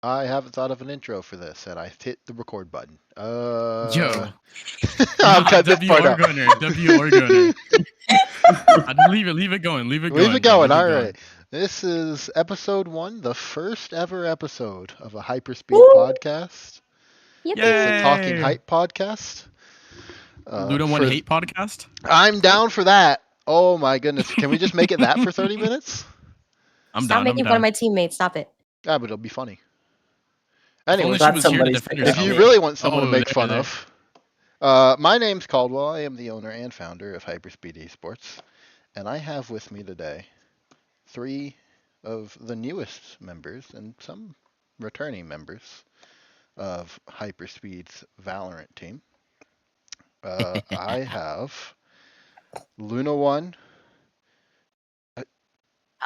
I haven't thought of an intro for this, and I hit the record button. Yo. I'm cutting this part out. W or gunner. Leave it going. Leave it going. All right. This is episode 1, the first ever episode of a HyperSpeed podcast. Yep. It's a Talking HYP podcast. Ludo One Hate podcast? I'm down for that. Oh my goodness. Can we just make it that for 30 minutes? Stop making fun of my teammates. Stop it. Yeah, but it'll be funny. Anyway, if you really want someone to make fun of. My name's Caldwell. I am the owner and founder of HyperSpeed Esports. And I have with me today 3 of the newest members and some returning members of HyperSpeed's Valorant team. I have Luna 1.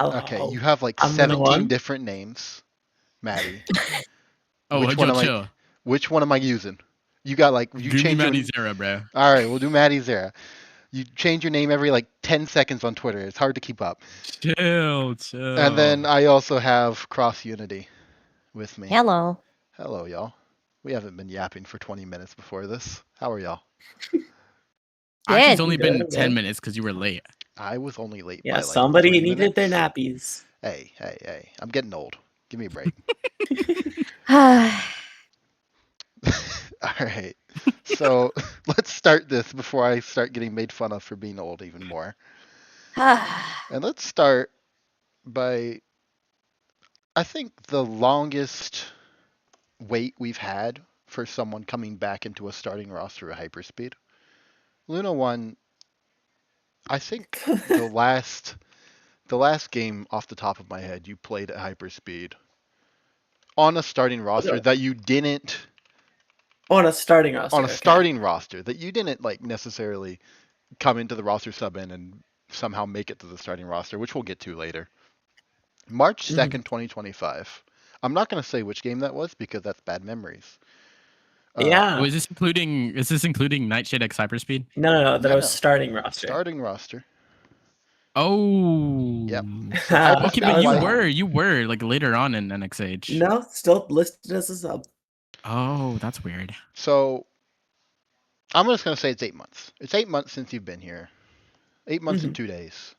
Okay, you have like 17 different names, Maddie. Which one am I using? You got like you change Madizerra, bro. All right, we'll do Madizerra. You change your name every like 10 seconds on Twitter. It's hard to keep up. Chill. And then I also have Kross Unity with me. Hello, y'all. We haven't been yapping for 20 minutes before this. How are y'all? Actually, it's only been 10 minutes because you were late. I was only late. Yeah, by, like, somebody 3 needed minutes. their nappies. Hey. I'm getting old. Give me a break. All All right. So let's start this before I start getting made fun of for being old even more. And let's start by, I think, the longest wait we've had for someone coming back into a starting roster at HyperSpeed. Luna 1, I think the last game off the top of my head you played at HyperSpeed on a starting roster that you didn't On a starting roster. Roster that you didn't like necessarily come into the roster sub in and somehow make it to the starting roster, which we'll get to later. March 2nd, 2025. I'm not going to say which game that was because that's bad memories. Yeah. Is this including Nightshade X Hyperspeed? No. That was starting roster. Starting roster. Oh. Yep. Okay, but you were like later on in NXH. No, still listed as a sub. Oh, that's weird. So I'm just going to say it's 8 months. It's 8 months since you've been here. 8 months and 2 days.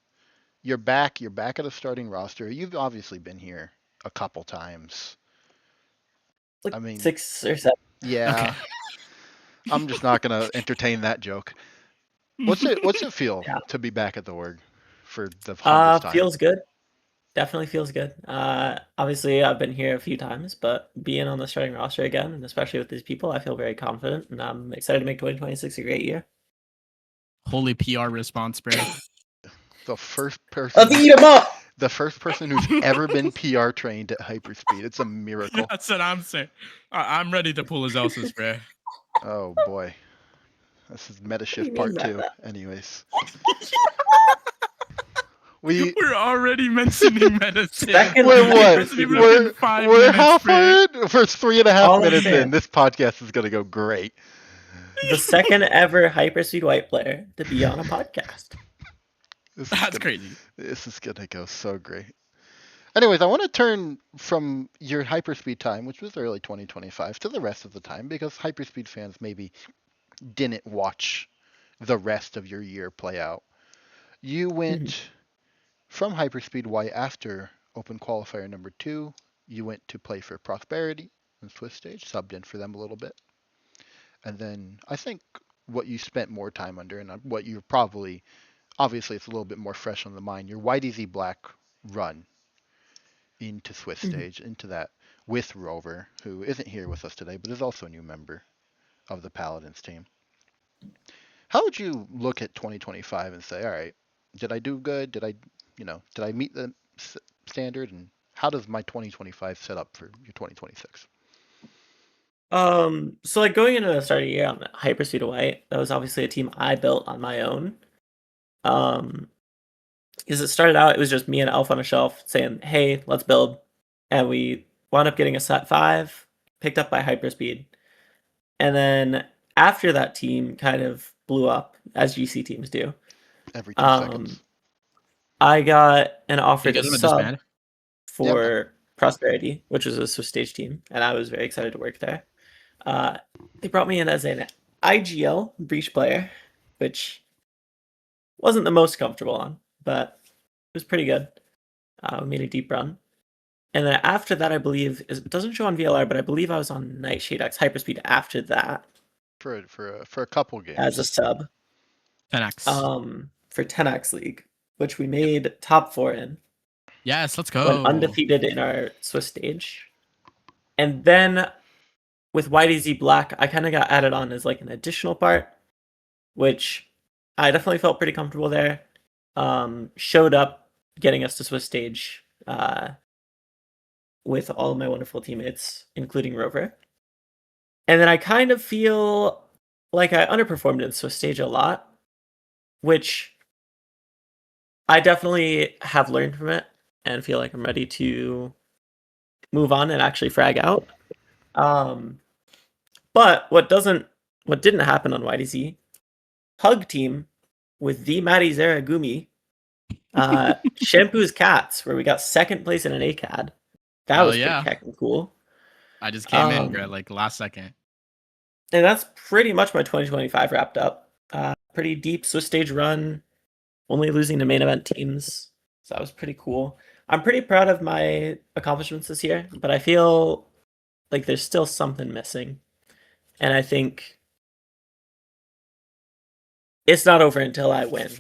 You're back at a starting roster. You've obviously been here a couple times. Like I mean, 6 or 7. Yeah. Okay. I'm just not going to entertain that joke. What's it feel to be back at the org for the 100th time? Feels good. Definitely feels good. Obviously, I've been here a few times, but being on the starting roster again, and especially with these people, I feel very confident, and I'm excited to make 2026 a great year. Holy PR response, bro. The first person. Let's eat him up! The first person who's ever been PR trained at HyperSpeed. It's a miracle. That's what I'm saying. I'm ready to pull his else's, bro. Oh boy. This is Meta Shift Part 2. Anyways. We're already mentioning medicine. We're halfway in. First 3.5 minutes in. This podcast is gonna go great. The second ever HyperSpeed white player to be on a podcast. That's crazy. This is gonna go so great. Anyways, I want to turn from your HyperSpeed time, which was early 2025, to the rest of the time, because HyperSpeed fans maybe didn't watch the rest of your year play out. You went from HyperSpeed White after Open Qualifier number 2. You went to play for Prosperity and Swiss Stage, subbed in for them a little bit. And then I think what you spent more time under, and what you're probably, obviously it's a little bit more fresh on the mind, your YDZ Black run into Swiss Stage, into that with Rover, who isn't here with us today, but is also a new member of the Paladins team. How would you look at 2025 and say, all right, did I do good? Did I meet the standard? And how does my 2025 set up for your 2026? So like going into the start of the year on HyperSpeed White, that was obviously a team I built on my own. Because it started out, it was just me and Elf on a Shelf saying, hey, let's build. And we wound up getting a set 5, picked up by HyperSpeed. And then after that team kind of blew up, as GC teams do. Every 2 seconds. I got an offer to sub for Prosperity, which was a Swiss stage team, and I was very excited to work there. They brought me in as an IGL breach player, which wasn't the most comfortable on, but it was pretty good. We made a deep run. And then after that, I believe, it doesn't show on VLR, but I believe I was on Nightshade X HyperSpeed after that. For a couple games. As a sub. 10x. For 10x League, which we made top 4 in. Yes, let's go. Went undefeated in our Swiss stage. And then with YDZ Black, I kind of got added on as like an additional part, which I definitely felt pretty comfortable there. Showed up getting us to Swiss stage with all of my wonderful teammates, including Rover. And then I kind of feel like I underperformed in Swiss stage a lot, which I definitely have learned from it and feel like I'm ready to move on and actually frag out. But what didn't happen on YDZ, Hug team with the Madizerra Gumi, Shampoo's Cats, where we got second place in an ACAD. That was pretty heckin' cool. I just came in, bro, like last second. And that's pretty much my 2025 wrapped up. Pretty deep Swiss stage run, only losing to main event teams. So that was pretty cool. I'm pretty proud of my accomplishments this year, but I feel like there's still something missing. And I think it's not over until I win.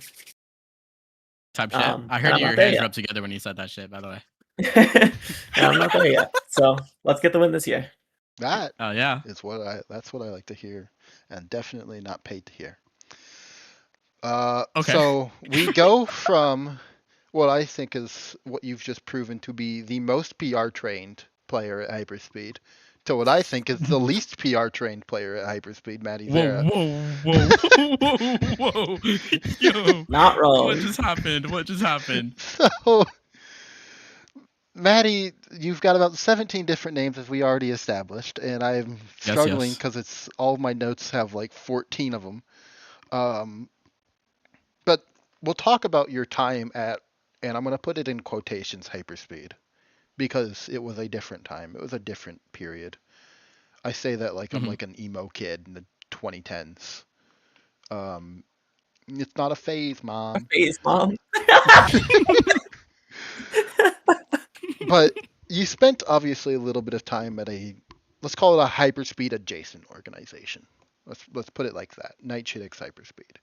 Type shit. I heard your hands rubbed together when you said that shit, by the way. And I'm not there yet. So let's get the win this year. That is that's what I like to hear, and definitely not paid to hear. Okay. So we go from what I think is what you've just proven to be the most PR trained player at HyperSpeed to what I think is the least PR trained player at HyperSpeed, Madizerra. Whoa. Yo. Not wrong. What just happened? So, Maddie, you've got about 17 different names as we already established, and I'm struggling because it's all my notes have like 14 of them. But we'll talk about your time at, and I'm going to put it in quotations, HyperSpeed, because it was a different time. It was a different period. I say that like I'm like an emo kid in the 2010s. It's not a phase, Mom. A phase, Mom. But you spent obviously a little bit of time at let's call it a HyperSpeed adjacent organization. Let's put it like that. Nightshade X HyperSpeed.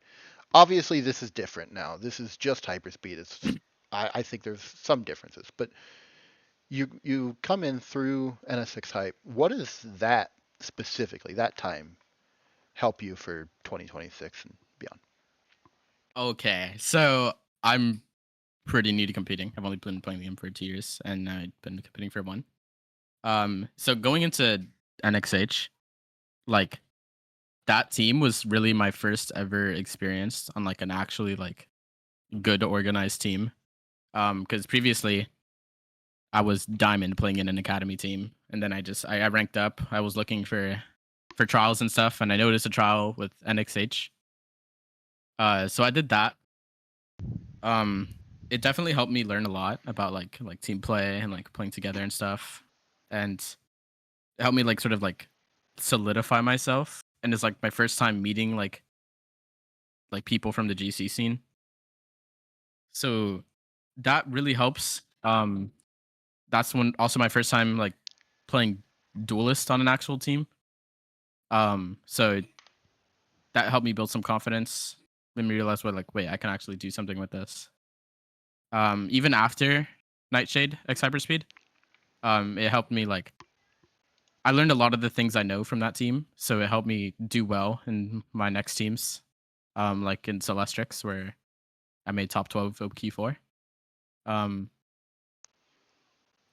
Obviously, this is different now. This is just HyperSpeed. I think there's some differences, but you come in through NSX Hype. What does that specifically, that time, help you for 2026 and beyond? Okay, so I'm pretty new to competing. I've only been playing the game for 2 years, and I've been competing for 1. So going into NXH, like that team was really my first ever experience on like an actually like good organized team. Because previously I was diamond playing in an academy team, and then I ranked up. I was looking for trials and stuff, and I noticed a trial with NXH. So I did that. It definitely helped me learn a lot about like team play and like playing together and stuff, and it helped me like sort of like solidify myself. And it's like my first time meeting like people from the GC scene, so that really helps. That's when also my first time like playing duelist on an actual team. So that helped me build some confidence. Made me realize wait, I can actually do something with this. Even after Nightshade X HyperSpeed, it helped me like I learned a lot of the things I know from that team, so it helped me do well in my next teams, like in Celestrix where I made top 12 OQ4.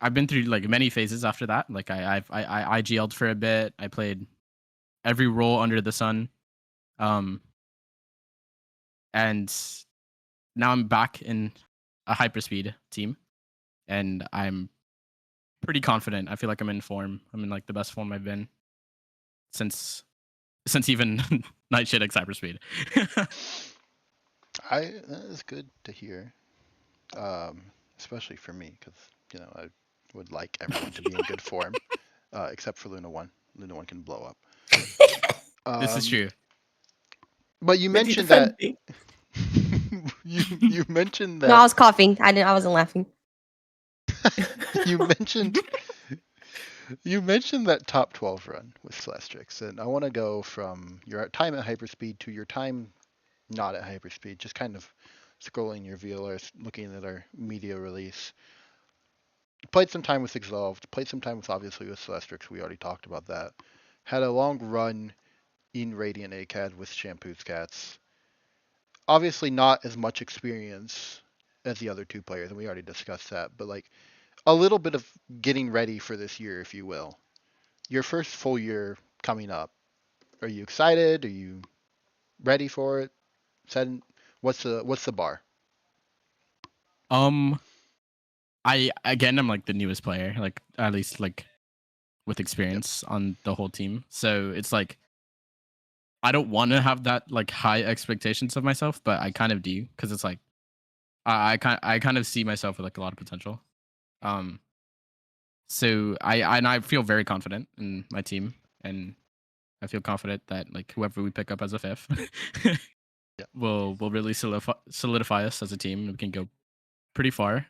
I've been through like many phases after that. Like I IGL'd for a bit. I played every role under the sun, and now I'm back in a HyperSpeed team, and I'm pretty confident. I feel like I'm in form. I'm in like the best form I've been since even Nightshade X HyperSpeed. That is good to hear, especially for me because would like everyone to be in good form, except for Luna 1. Luna 1 can blow up. This is true. But you Minty, mentioned defend that me. you mentioned No, I that was coughing. I wasn't laughing. you mentioned you mentioned that top 12 run with Celestrix, and I want to go from your time at hyperspeed to your time not at hyperspeed, just kind of scrolling your VLRs, looking at our media release. Played some time with Exalved, played some time with obviously with Celestrix, we already talked about that. Had a long run in Radiant ACAD with Shampoo's Cats. Obviously not as much experience as the other two players, and we already discussed that, but like a little bit of getting ready for this year, if you will. Your first full year coming up. Are you excited? Are you ready for it? Said, what's the bar? I'm like the newest player, like at least like with experience on the whole team. So it's like I don't want to have that like high expectations of myself, but I kind of do because it's like I kind of see myself with like a lot of potential. Um, so I feel very confident in my team, and I feel confident that like whoever we pick up as a fifth Yeah. will really solidify us as a team. We can go pretty far.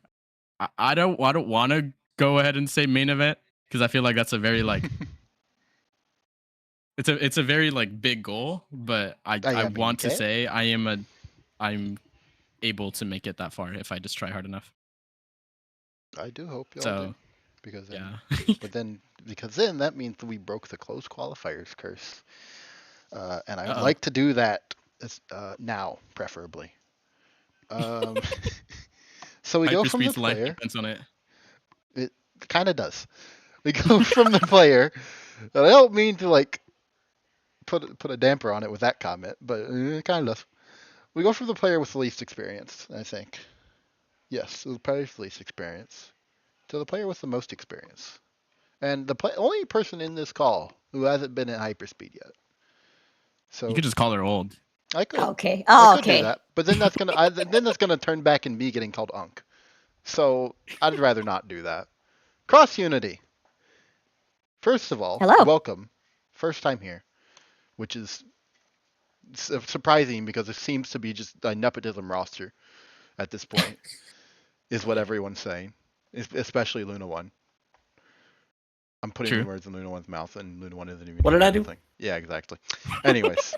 I don't want to go ahead and say main event because I feel like that's a very like it's a very like big goal, but I mean, want to okay. say I'm able to make it that far if I just try hard enough. I do hope y'all So do. Because then, yeah. because then that means that we broke the close qualifiers curse. And I would Uh-oh. like to do that now, preferably. So we go from the HyperSpeed's life player. depends on it. It kind of does. We go from the player. And I don't mean to like put a damper on it with that comment, but it kind of does. We go from the player with the least experience, I think. Yes, the player with the least experience to the player with the most experience. And the only person in this call who hasn't been at hyperspeed yet. You So could just call her old. I could. Okay. I Oh, could do okay. that. But then that's gonna turn back in me getting called Unk. So I'd rather not do that. Kross Unity. First of all, Hello. welcome. First time here, which is surprising because it seems to be just a nepotism roster at this point, is what everyone's saying, especially Luna One. I'm putting the True. words in Luna One's mouth, and Luna One isn't even What did doing I do? anything. Yeah, exactly. Anyways,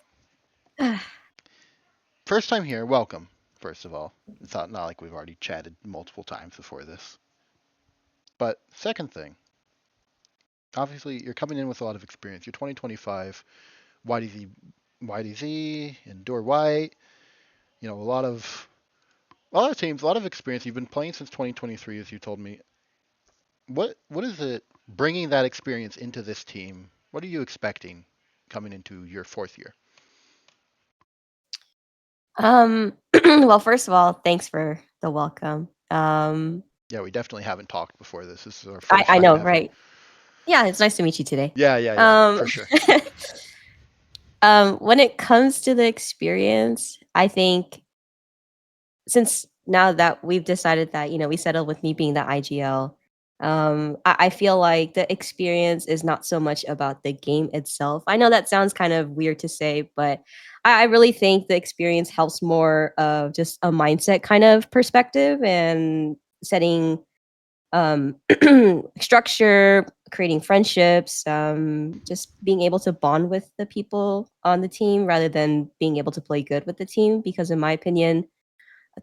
first time here, welcome. First of all, it's not like we've already chatted multiple times before this. But second thing, obviously you're coming in with a lot of experience. You're 2025, YDZ, Endure White. You know, a lot of teams, a lot of experience. You've been playing since 2023, as you told me. What is it bringing that experience into this team? What are you expecting coming into your fourth year? Well, first of all, thanks for the welcome. Yeah, we definitely haven't talked before this. This is our I, first I time know, ever. right? Yeah, it's nice to meet you today. Yeah, Um, for sure. when it comes to the experience, I think since now that we've decided that, we settled with me being the IGL, I feel like the experience is not so much about the game itself. I know that sounds kind of weird to say, but I really think the experience helps more of just a mindset kind of perspective and setting structure, creating friendships, just being able to bond with the people on the team rather than being able to play good with the team. Because in my opinion,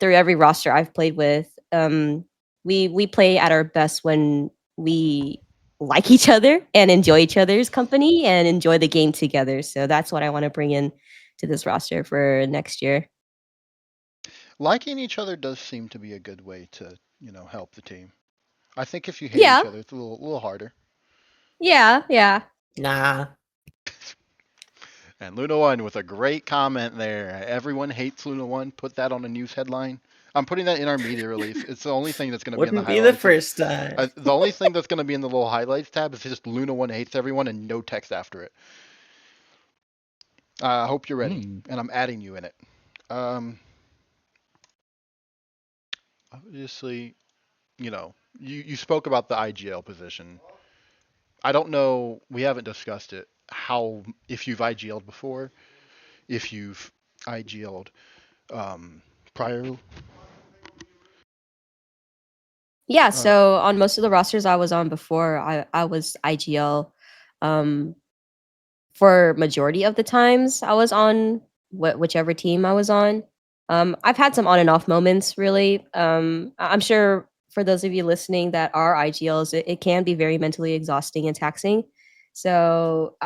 through every roster I've played with, we play at our best when we like each other and enjoy each other's company and enjoy the game together. So that's what I want to bring in to this roster for next year. Liking each other does seem to be a good way to, help the team. I think if you hate Yeah, each other, it's a little harder. yeah. Nah. And Luna One with a great comment there. Everyone hates Luna One. Put that on a news headline. I'm putting that in our media release. It's the only thing that's going to be in the Wouldn't be the highlights. first time. The only thing that's going to be in the little highlights tab is just Luna One hates everyone and no text after it. I hope you're ready, and I'm adding you in it. Obviously, you spoke about the IGL position. I don't know. We haven't discussed it. How if you've IGL'd before, if you've IGL'd prior. Yeah, Uh, so on most of the rosters I was on before, I was IGL. Um, for majority of the times I was on whichever team I was on. I've had some on and off moments, really. I'm sure for those of you listening that are IGLs, it can be very mentally exhausting and taxing. So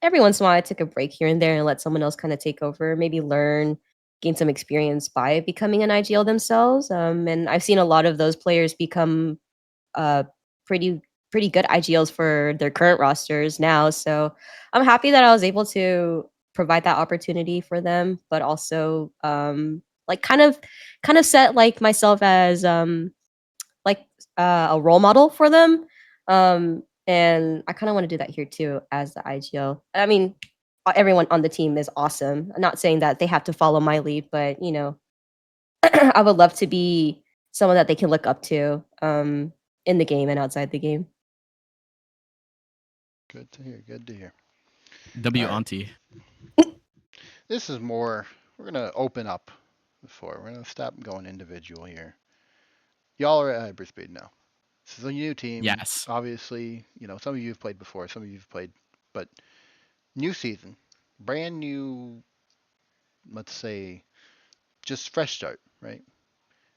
every once in a while, I took a break here and there and let someone else kind of take over, maybe learn, gain some experience by becoming an IGL themselves. And I've seen a lot of those players become uh, pretty pretty good IGLs for their current rosters now. So I'm happy that I was able to provide that opportunity for them, but also like kind of set like myself as like a role model for them. And I kind of want to do that here too as the IGL. I mean, everyone on the team is awesome. I'm not saying that they have to follow my lead, but you know, I would love to be someone that they can look up to in the game and outside the game. good to hear. Good to hear. W All right. Auntie. This is more. We're gonna open up before. We're gonna stop going individual here. Y'all are at hyperspeed now. This is a new team. Yes. Obviously, some of you have played before, some of you have played, but new season, brand new. Let's say just fresh start, right?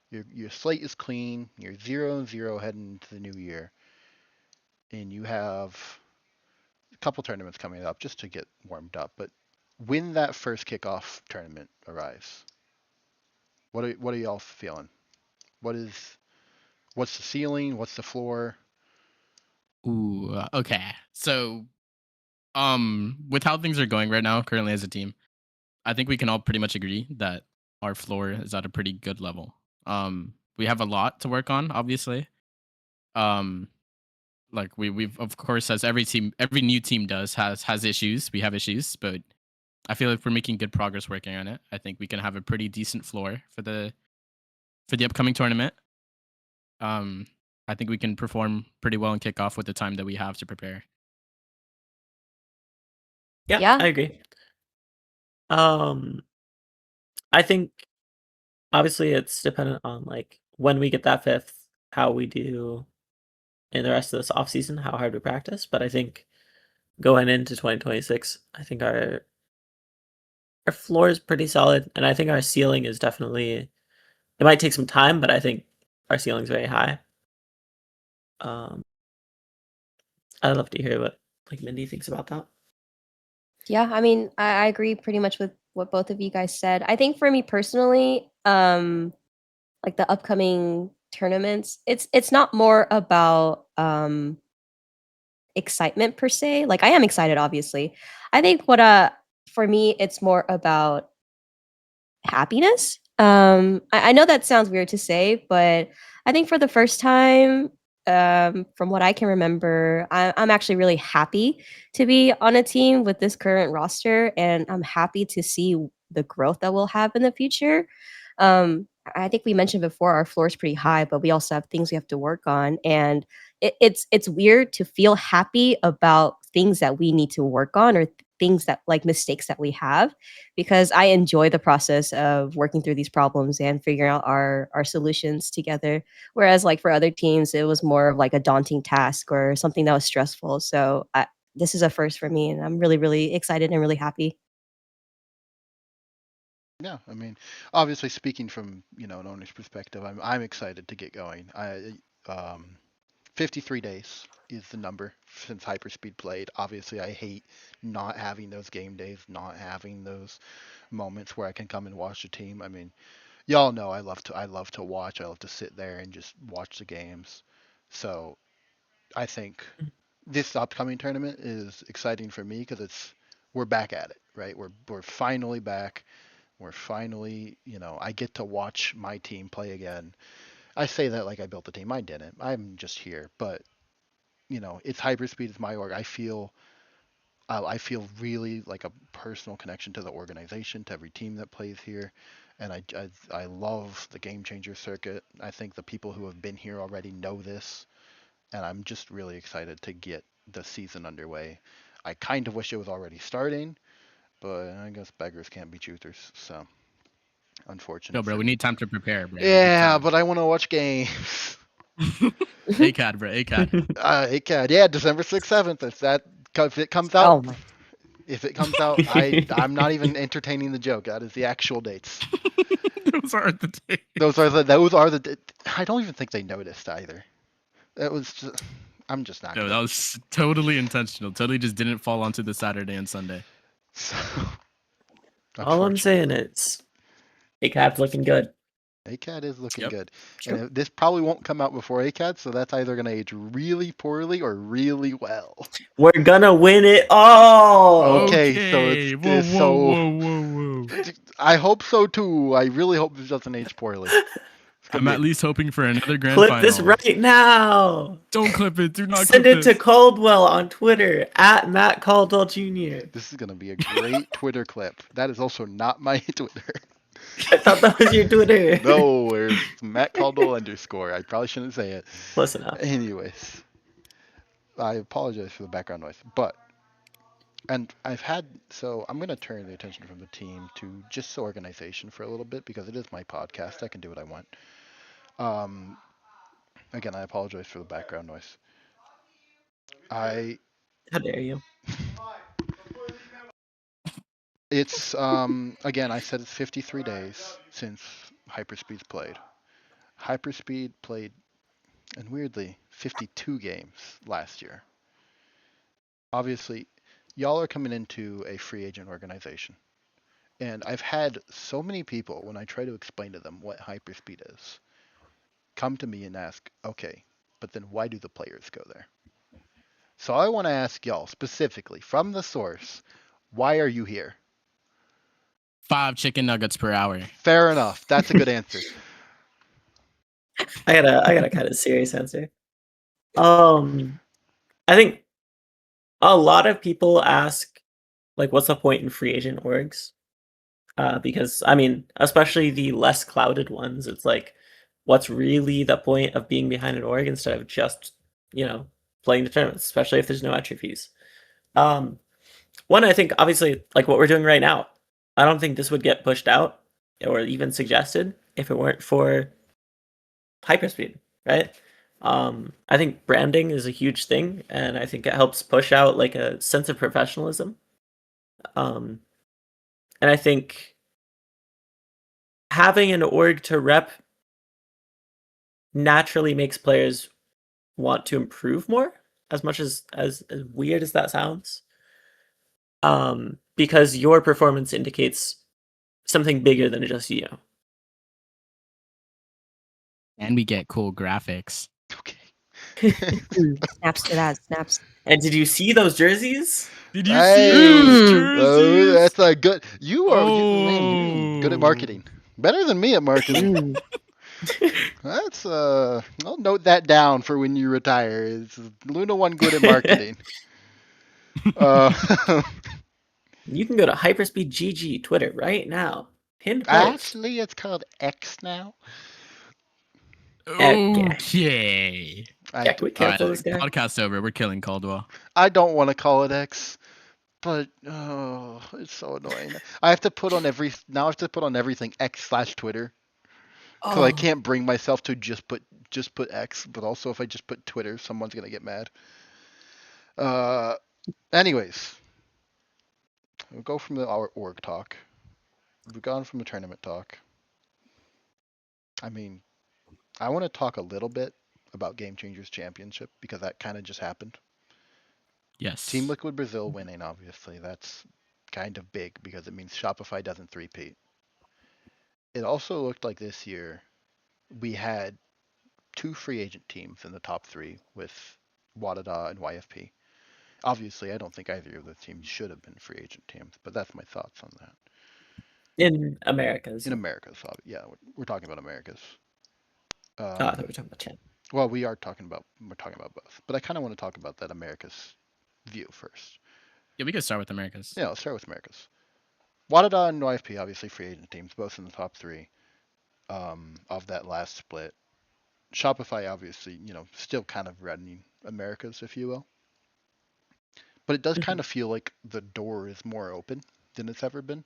Your slate is clean. You're 0-0 heading into the new year, and you have a couple tournaments coming up just to get warmed up. But when that first kickoff tournament arrives, what are y'all feeling? What's the ceiling? What's the floor? Ooh. Okay. So, with how things are going right now, currently as a team, I think we can all pretty much agree that our floor is at a pretty good level. We have a lot to work on, obviously. Um, like we've of course, as every new team does, has issues. We have issues, but I feel like we're making good progress working on it. I think we can have a pretty decent floor for the upcoming tournament. Um, I think we can perform pretty well and kick off with the time that we have to prepare. Yeah, Yeah. I agree. Um, I think obviously it's dependent on like when we get that fifth, how we do in the rest of this off season, how hard we practice. But I think going into 2026, I think our floor is pretty solid, and I think our ceiling is definitely. It might take some time, but I think our ceiling's very high. I'd love to hear what like Mindy thinks about that. Yeah, I mean, I agree pretty much with what both of you guys said. I think for me personally, like the upcoming tournaments, it's not more about excitement per se. Like I am excited, obviously. I think what for me, it's more about happiness. I know that sounds weird to say, but I think for the first time, from what I can remember, I'm actually really happy to be on a team with this current roster, and I'm happy to see the growth that we'll have in the future. I think we mentioned before our floor is pretty high, but we also have things we have to work on, and it's weird to feel happy about things that we need to work on or things that like mistakes that we have because I enjoy the process of working through these problems and figuring out our solutions together. Whereas like for other teams, it was more of like a daunting task or something that was stressful. So this is a first for me, and I'm really really excited and really happy. Yeah, I mean, obviously speaking from an owner's perspective, I'm excited to get going. 53 days is the number since Hyperspeed played. Obviously, I hate not having those game days, not having those moments where I can come and watch the team. I mean, y'all know I love to watch. I love to sit there and just watch the games. So I think this upcoming tournament is exciting for me because we're back at it, right? We're finally back. We're finally, I get to watch my team play again. I say that like I built the team. I didn't. I'm just here, but it's Hyperspeed. It's my org. I feel really like a personal connection to the organization, to every team that plays here, and I love the Game Changer circuit. I think the people who have been here already know this, and I'm just really excited to get the season underway. I kind of wish it was already starting, but I guess beggars can't be choosers, so unfortunate. No, bro, we need time to prepare, bro. Yeah, but I want to watch games. ACAD, bro, ACAD. ACAD, yeah, December 6th, 7th. If it comes out, Oh my. if it comes out, I'm not even entertaining the joke. That is the actual dates. Those are the days. Those are the. I don't even think they noticed either. That was. I'm just not. No, that was totally intentional. Totally just didn't fall onto the Saturday and Sunday. So, All I'm saying is, ACAD's looking good. ACAD is looking Yep. good. Sure. And this probably won't come out before ACAD, so that's either going to age really poorly or really well. We're gonna win it all. Okay, so it's whoa. I hope so too. I really hope this doesn't age poorly. I'm at least hoping for another grand Clip final. this right now. Don't clip it. Do not Send clip it to this. Caldwell on Twitter at Matt Caldwell Jr. This is going to be a great Twitter clip. That is also not my Twitter. I thought that was your Twitter. No, it's Matt Caldwell _. I probably shouldn't say it. Close enough. Anyways, I apologize for the background noise, but I'm going to turn the attention from the team to just the organization for a little bit because it is my podcast. I can do what I want. Again, I apologize for the background noise. How dare you? It's again, I said it's 53 days since HyperSpeed's played. HyperSpeed played, and weirdly, 52 games last year. Obviously, y'all are coming into a free agent organization. And I've had so many people, when I try to explain to them what HyperSpeed is, come to me and ask, okay, but then why do the players go there? So I want to ask y'all specifically, from the source, why are you here? 5 chicken nuggets per hour. Fair enough. That's a good answer. I got a kind of serious answer. I think a lot of people ask, like, what's the point in free agent orgs? Because I mean, especially the less clouded ones, it's like, what's really the point of being behind an org instead of just, playing the tournaments, especially if there's no entry fees. One, I think obviously like what we're doing right now, I don't think this would get pushed out or even suggested if it weren't for HyperSpeed, right? I think branding is a huge thing, and I think it helps push out like a sense of professionalism. And I think having an org to rep naturally makes players want to improve more, as much as weird as that sounds. Because your performance indicates something bigger than just you. And we get cool graphics. Okay. Snaps to that. Snaps. And did you see those jerseys? Did you Hey, see those jerseys? that's a good. Man, you're good at marketing. Better than me at marketing. That's I'll note that down for when you retire. Is Luna one good at marketing? You can go to HyperSpeed GG Twitter right now. Pinned post. Actually, it's called X now. Okay. Yeah, can we cancel this guy? Podcast over. We're killing Caldwell. I don't want to call it X, but it's so annoying. I have to put on everything X/Twitter. Because I can't bring myself to just put X, but also if I just put Twitter, someone's gonna get mad. Anyways, we'll go from our org talk. We've gone from the tournament talk. I mean, I want to talk a little bit about Game Changers Championship because that kind of just happened. Yes. Team Liquid Brazil winning, obviously. That's kind of big because it means Shopify doesn't three-peat. It also looked like this year we had 2 free agent teams in the top 3 with Wadada and YFP. Obviously, I don't think either of the teams should have been free agent teams, but that's my thoughts on that. In Americas. In Americas, yeah, we're talking about Americas. I thought we were talking about China. Well, we're talking about both, but I kind of want to talk about that Americas view first. Yeah, we could start with Americas. Yeah, let's start with Americas. Wadada and YFP, obviously free agent teams, both in the top three of that last split. Shopify, obviously, still kind of running Americas, if you will. But it does kind of feel like the door is more open than it's ever been.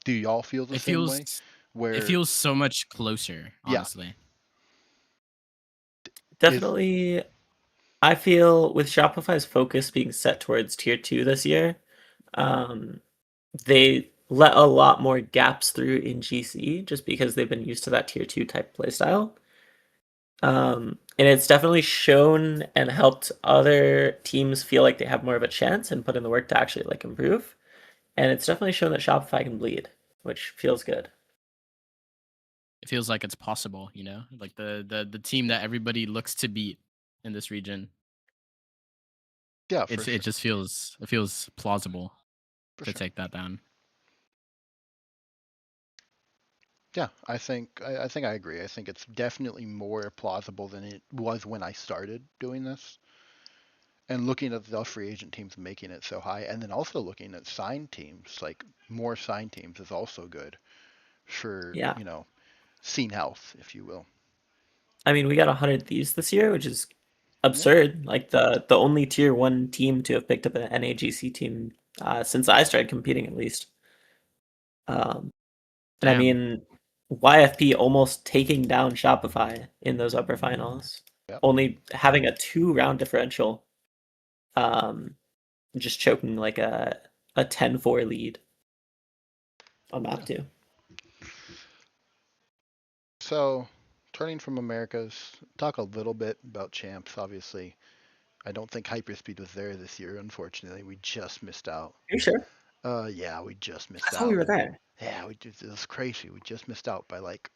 Do y'all feel the same way? It feels so much closer, honestly. Definitely, I feel with Shopify's focus being set towards tier 2 this year, they let a lot more gaps through in GC just because they've been used to that tier 2 type playstyle. And it's definitely shown and helped other teams feel like they have more of a chance and put in the work to actually like improve. And it's definitely shown that Shopify can bleed, which feels good. It feels like it's possible, like the team that everybody looks to beat in this region. Yeah, it just feels plausible to take that down. Yeah, I think I agree. I think it's definitely more plausible than it was when I started doing this. And looking at the free agent teams making it so high, and then also looking at signed teams, like more signed teams is also good for, scene health, if you will. I mean, we got 100 Thieves this year, which is absurd. Yeah. Like the only tier 1 team to have picked up an NAGC team since I started competing, at least. And I mean, YFP almost taking down Shopify in those upper finals, only having a 2-round differential, just choking like a 10-4 lead on map 2. So, turning from Americas, talk a little bit about champs. Obviously, I don't think HyperSpeed was there this year. Unfortunately, we just missed out. Are you sure? Yeah, we just missed out. I thought we were there. Yeah, it was crazy. We just missed out by like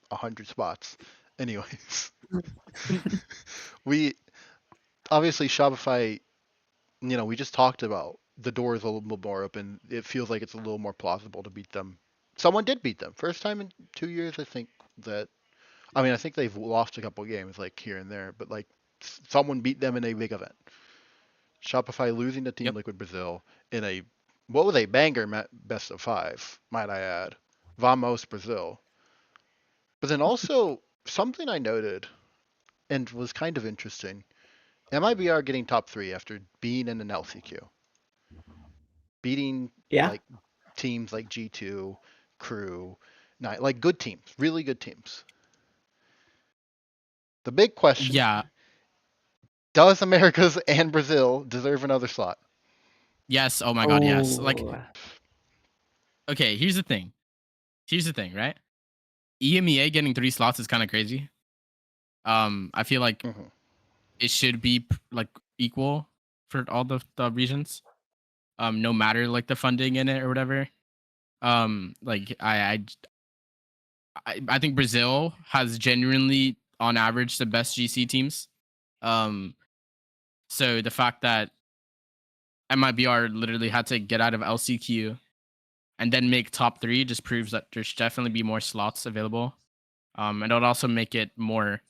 100 spots. Anyways, we obviously Shopify. We just talked about the door is a little bit more open. It feels like it's a little more plausible to beat them. Someone did beat them. First time in 2 years, I think that. I mean, I think they've lost a couple games like here and there, but like someone beat them in a big event. Shopify losing to Team Liquid Brazil in a what was a banger best of 5, might I add. Vamos Brazil. But then also something I noted and was kind of interesting. MIBR getting top 3 after being in an LCQ. Beating like teams like G2, Crew, like good teams, really good teams. The big question. Yeah. Does Americas and Brazil deserve another slot? Yes. Oh my God. Yes. Like, okay. Here's the thing, right? EMEA getting 3 slots is kind of crazy. I feel like it should be like equal for all the regions. No matter like the funding in it or whatever. Like I think Brazil has genuinely, on average, the best GC teams. So the fact that MIBR literally had to get out of LCQ and then make top 3 just proves that there should definitely be more slots available. And it would also make it more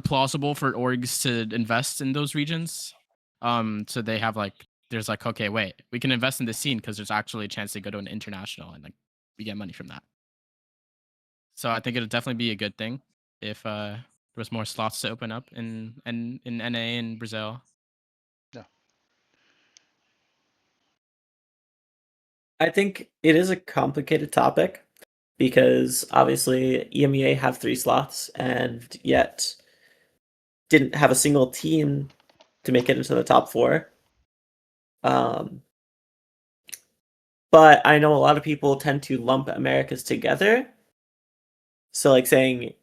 plausible for orgs to invest in those regions. So they have there's okay, wait, we can invest in this scene because there's actually a chance to go to an international and we get money from that. So I think it'll definitely be a good thing if there was more slots to open up in NA and Brazil. Yeah. I think it is a complicated topic because obviously EMEA have 3 slots and yet didn't have a single team to make it into the top 4. But I know a lot of people tend to lump Americas together. So like saying,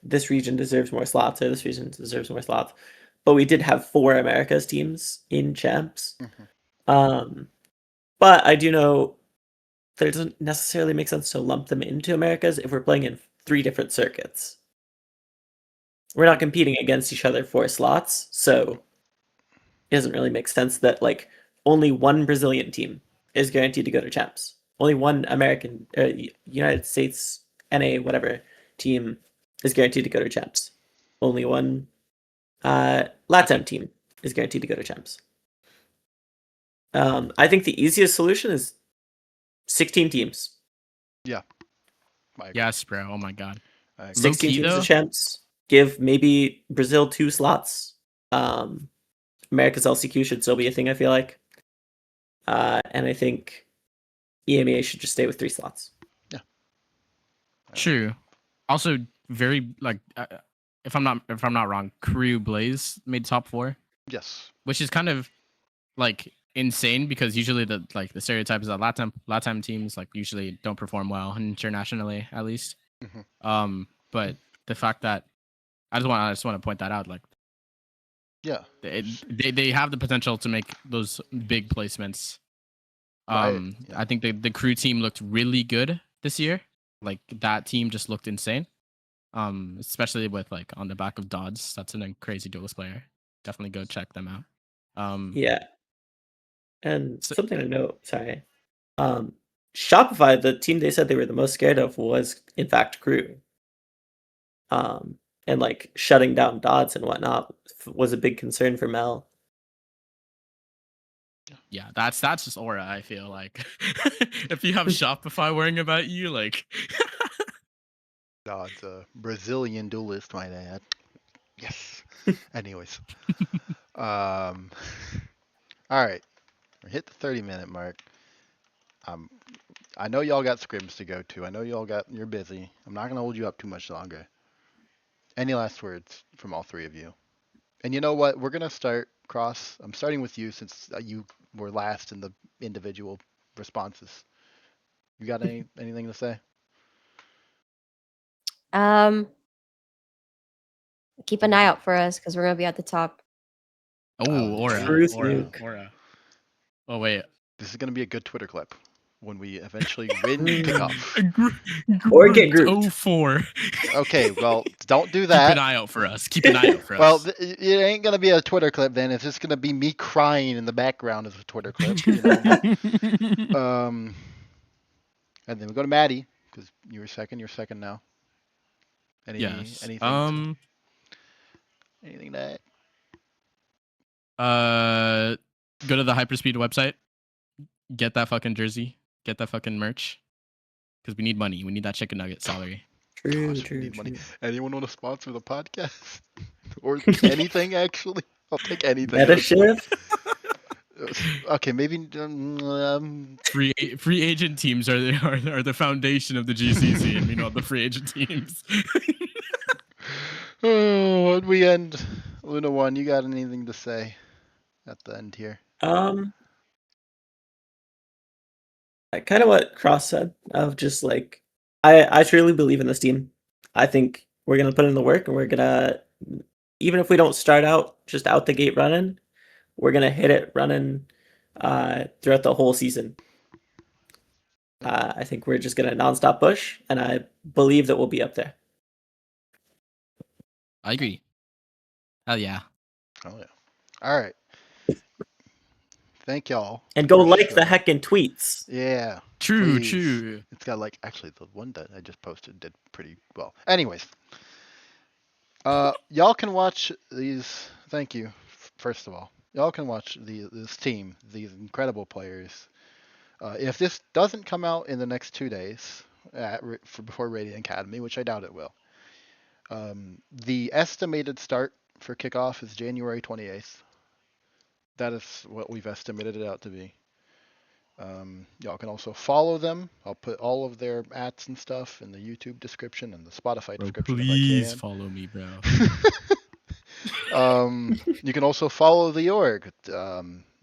this region deserves more slots or this region deserves more slots. But we did have 4 Americas teams in champs. But I do know that it doesn't necessarily make sense to lump them into Americas if we're playing in 3 different circuits. We're not competing against each other for slots, so it doesn't really make sense that only one Brazilian team is guaranteed to go to champs. Only one American, United States, NA, whatever team is guaranteed to go to champs. Only one LATAM team is guaranteed to go to champs. I think the easiest solution is 16 teams. I agree. Yes, bro. Oh my god. I agree. 16 Low-key, teams though? of champs. Give maybe Brazil 2 slots. America's LCQ should still be a thing, I feel like. And I think EMEA should just stay with 3 slots. True. Also, very like, if I'm not wrong, Crew Blaze made top 4, Yes. which is kind of like insane because usually the stereotype is that Latam teams like usually don't perform well internationally, at least. Mhm. But the fact that I just want to point that out, like, Yeah. they have the potential to make those big placements. Right, yeah. I think the Crew team looked really good this year. Like, that team just looked insane. Especially with like on the back of Dodds. That's a crazy duelist player. Definitely go check them out. Yeah. And So- something to note, sorry. Shopify, the team they said they were the most scared of was in fact Crew. And like shutting down Dodds and whatnot was a big concern for Mel. Yeah, that's just aura. I feel like if you have Shopify worrying about you, like, No, it's a Brazilian duelist, might add. Yes. Anyways. All right. We hit the 30-minute mark. I know y'all got scrims to go to. I know you're busy. I'm not gonna hold you up too much longer. Any last words from all three of you? And you know what? We're gonna start, Kross. I'm starting with you since you were last in the individual responses. You got anything to say? Keep an eye out for us because we're gonna be at the top. oh, aura, Truth aura, nuke. aura. Oh wait, This is gonna be a good Twitter clip when we eventually win kickoff. Or get grouped. 04. Okay, well, don't do Keep that. an eye out for us. Keep an eye out for us. Well, it ain't gonna be a Twitter clip then. It's just gonna be me crying in the background as a Twitter clip. You know? And then we go to Maddie because you were second. You're second now. yes. Anything? Anything that? Go to the HyperSpeed website. Get that fucking jersey. Get that fucking merch. Because we need money. We need that chicken nugget salary. True, Gosh, we true, need money. true. Anyone want to sponsor the podcast or anything? Actually, I'll take anything. Meta shift? Okay, maybe. Free agent teams are the foundation of the GCC, and we know the free agent teams. Oh, what we end? Luna One, you got anything to say at the end here? Kind of what Kross said of just like I truly believe in this team. I think we're gonna put in the work and we're gonna, even if we don't start out just out the gate running, we're gonna hit it running throughout the whole season. I think we're just gonna nonstop push, and I believe that we'll be up there. I agree. Hell yeah. Oh yeah. All right. Thank y'all. And go for like the showing. heckin' tweets. Yeah. True, please. true. It's got like actually the one that I just posted did pretty well. Anyways, y'all can watch these. Thank you. First of all, y'all can watch this team, these incredible players. If this doesn't come out in the next 2 days before Radiant Academy, which I doubt it will, the estimated start for kickoff is January 28th. That is what we've estimated it out to be. Y'all can also follow them. I'll put all of their ats and stuff in the YouTube description and the Spotify Bro, description please if I follow me, bro. can. You can also follow the org.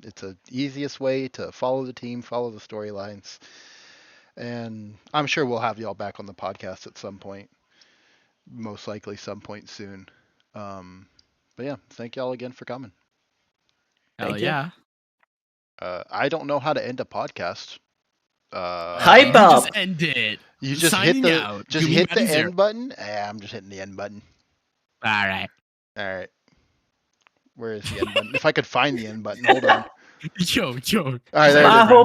It's the easiest way to follow the team, follow the storylines. And I'm sure we'll have y'all back on the podcast at some point. Most likely some point soon. But yeah, thank y'all again for coming. Hell Thank you. yeah. I don't know how to end a podcast. Hype You up. just end it. You just Signing hit the out. just Give me hit the Madizerra. end button. I'm just hitting the end button. All right. All right. Where is the end button? If I could find the end button, hold on. Yo. All right, there it My is. whole